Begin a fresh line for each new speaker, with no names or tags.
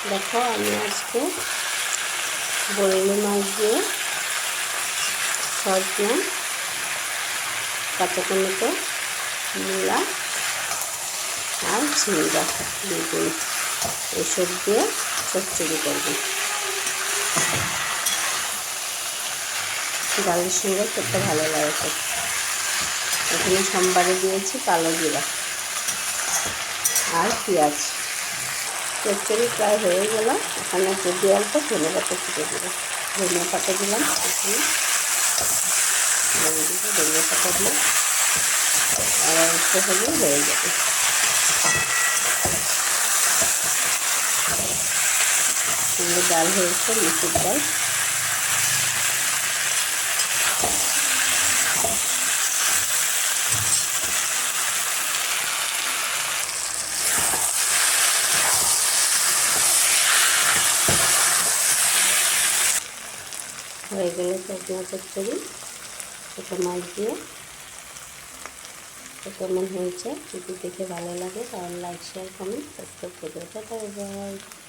দেখো আমি আজকে বরেলি মাছ দিয়ে সজনা, কাঁচা টমেটো, মূলা আর ঝিঙ্গা, বেগুন এসব দিয়ে চচ্চড়ি করব। ডালের সঙ্গে খেতে ভালো লাগে। এখানে সোমবারে দিয়েছি কালো জিরা আর পেঁয়াজ। চচ্চড়ি প্রায় হয়ে গেল। এখানে যদি অল্প ধনে পাতা ছিটে দেবো। ধনিয়া পাতা দিলাম, এখানে ধনিয়া পাতা দিলাম আর অল্প হলে হয়ে যাবে। সঙ্গে ডাল হয়েছে, মুসুর ডাল। হয়ে গেল সজনা চচ্চড়ি। এটা মাছ দিয়ে কেমন হয়েছে যদি দেখে ভালো লাগে তাহলে লাইক, শেয়ার, কমেন্ট, সাবস্ক্রাইব করে দেবে।